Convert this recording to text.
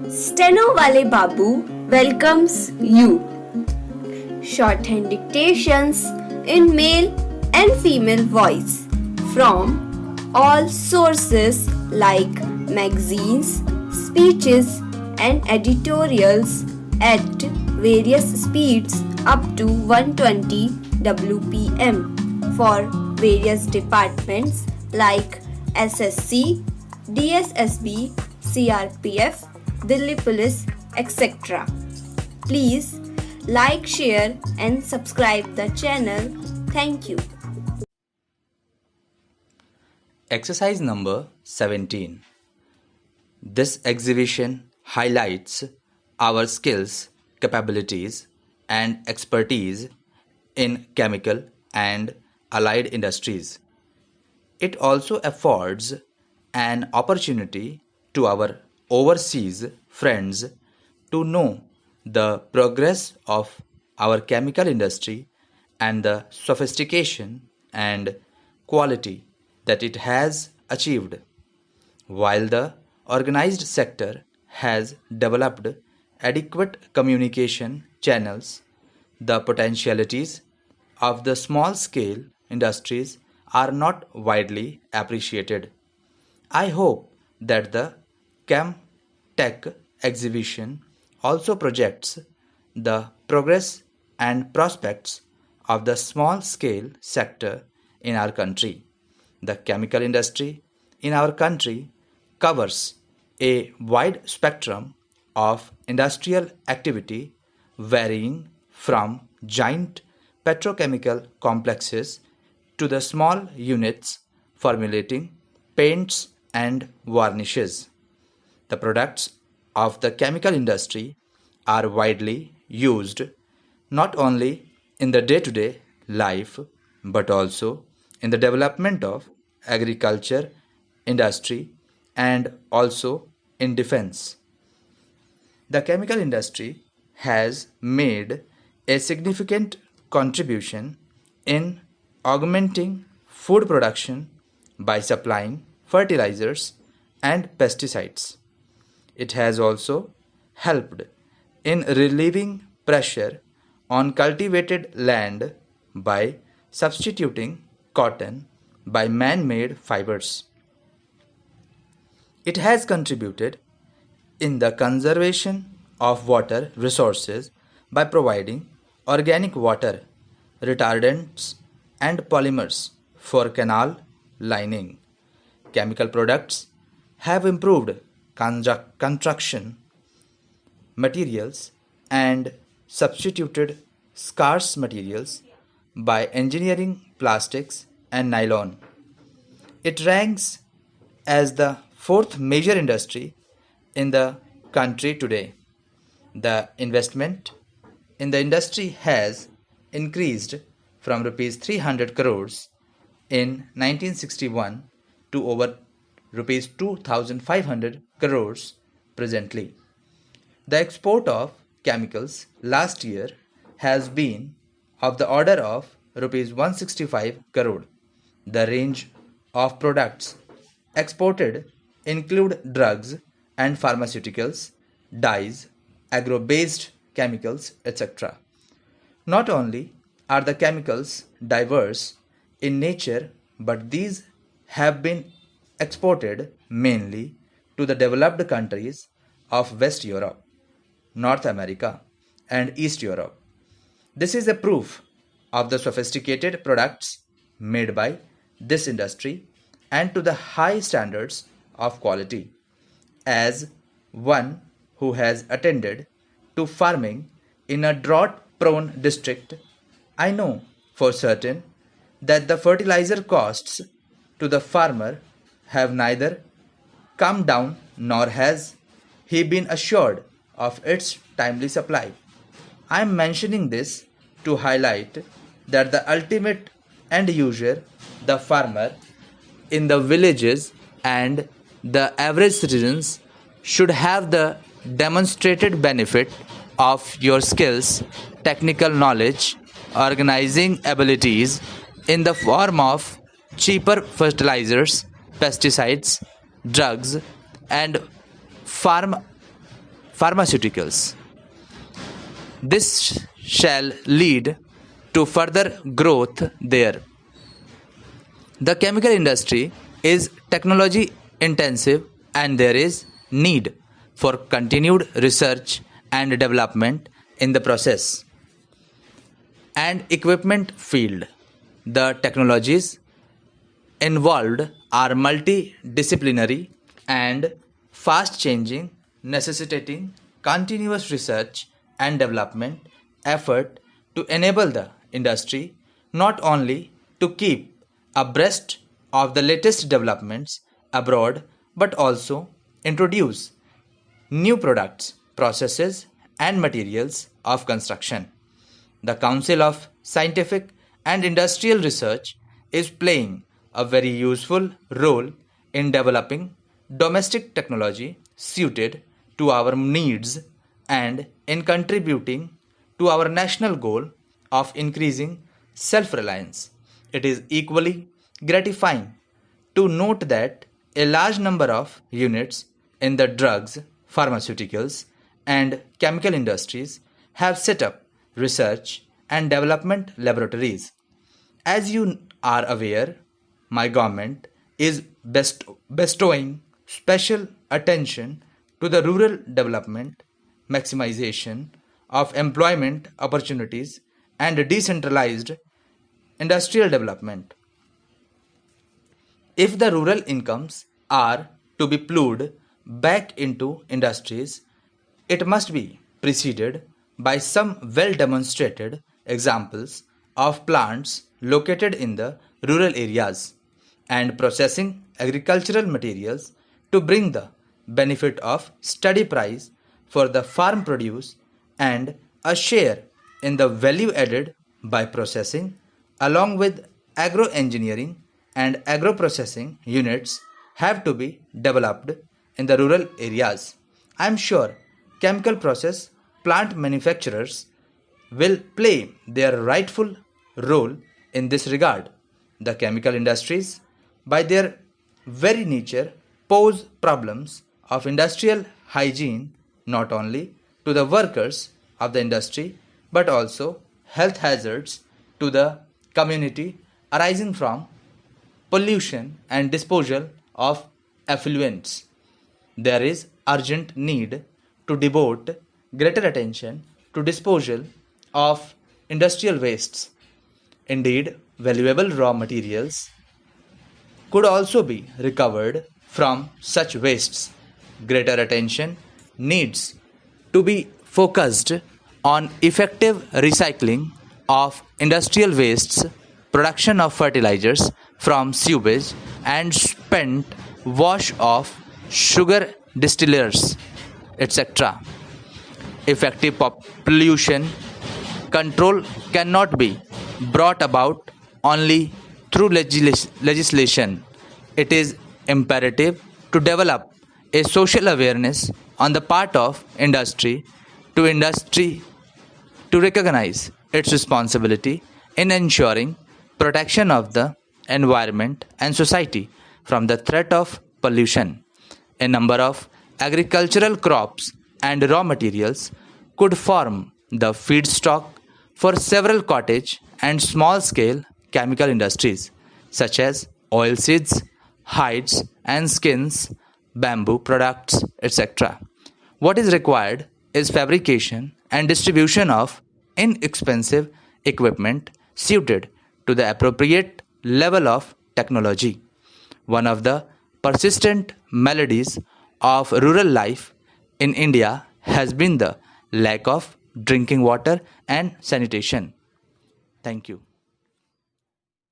Stenowalebabu welcomes you. Shorthand dictations in male and female voice from all sources like magazines, speeches, and editorials at various speeds up to 120 WPM for various departments like SSC, DSSSB, CRPF, Delhi Police, etc. Please like, share and subscribe the channel. Thank you. Exercise number 17. This exhibition highlights our skills, capabilities and expertise in chemical and allied industries. It also affords an opportunity to our overseas friends to know the progress of our chemical industry and the sophistication and quality that it has achieved. While the organized sector has developed adequate communication channels, the potentialities of the small-scale industries are not widely appreciated. I hope that the ChemTech exhibition also projects the progress and prospects of the small-scale sector in our country. The chemical industry in our country covers a wide spectrum of industrial activity varying from giant petrochemical complexes to the small units formulating paints and varnishes. The products of the chemical industry are widely used not only in the day-to-day life but also in the development of agriculture, industry and also in defense. The chemical industry has made a significant contribution in augmenting food production by supplying fertilizers and pesticides. It has also helped in relieving pressure on cultivated land by substituting cotton by man-made fibers. It has contributed in the conservation of water resources by providing organic water, retardants and polymers for canal lining. Chemical products have improved construction materials and substituted scarce materials by engineering plastics and nylon. It ranks as the fourth major industry in the country today. The investment in the industry has increased from rupees 300 crores in 1961 to over rupees 2,500 crores presently. The export of chemicals last year has been of the order of rupees 165 crore. The range of products exported include drugs and pharmaceuticals, dyes, agro-based chemicals, etc. Not only are the chemicals diverse in nature, but these have been exported mainly to the developed countries of West Europe, North America, and East Europe. This is a proof of the sophisticated products made by this industry and to the high standards of quality. As one who has attended to farming in a drought-prone district, I know for certain that the fertilizer costs to the farmer have neither come down nor has he been assured of its timely supply. I am mentioning this to highlight that the ultimate end user, the farmer, in the villages and the average citizens should have the demonstrated benefit of your skills, technical knowledge, organizing abilities in the form of cheaper fertilizers, pesticides, drugs and farm pharmaceuticals. This shall lead to further growth there. The chemical industry is technology intensive and there is need for continued research and development in the process and equipment field. The technologies involved are multidisciplinary and fast changing, necessitating continuous research and development effort to enable the industry not only to keep abreast of the latest developments abroad but also introduce new products, processes, and materials of construction. The Council of Scientific and Industrial Research is playing a very useful role in developing domestic technology suited to our needs and in contributing to our national goal of increasing self-reliance. It is equally gratifying to note that a large number of units in the drugs, pharmaceuticals, and chemical industries have set up research and development laboratories. As you are aware, my government is bestowing special attention to the rural development, maximization of employment opportunities, and decentralized industrial development. If the rural incomes are to be plowed back into industries, it must be preceded by some well demonstrated examples of plants located in the rural areas and processing agricultural materials to bring the benefit of steady price for the farm produce and a share in the value added by processing, along with agro engineering and agro processing units have to be developed in the rural areas. I am sure chemical process plant manufacturers will play their rightful role in this regard. The chemical industries, by their very nature, pose problems of industrial hygiene not only to the workers of the industry but also health hazards to the community arising from pollution and disposal of effluents. There is urgent need to devote greater attention to disposal of industrial wastes. Indeed, valuable raw materials could also be recovered from such wastes. Greater attention needs to be focused on effective recycling of industrial wastes, production of fertilizers from sewage, and spent wash of sugar distillers, etc. Effective pollution control cannot be brought about only through legislation. It is imperative to develop a social awareness on the part of industry to recognize its responsibility in ensuring protection of the environment and society from the threat of pollution. A number of agricultural crops and raw materials could form the feedstock for several cottage and small scale chemical industries such as oilseeds, hides and skins, bamboo products, etc. What is required is fabrication and distribution of inexpensive equipment suited to the appropriate level of technology. One of the persistent maladies of rural life in India has been the lack of drinking water and sanitation. Thank you.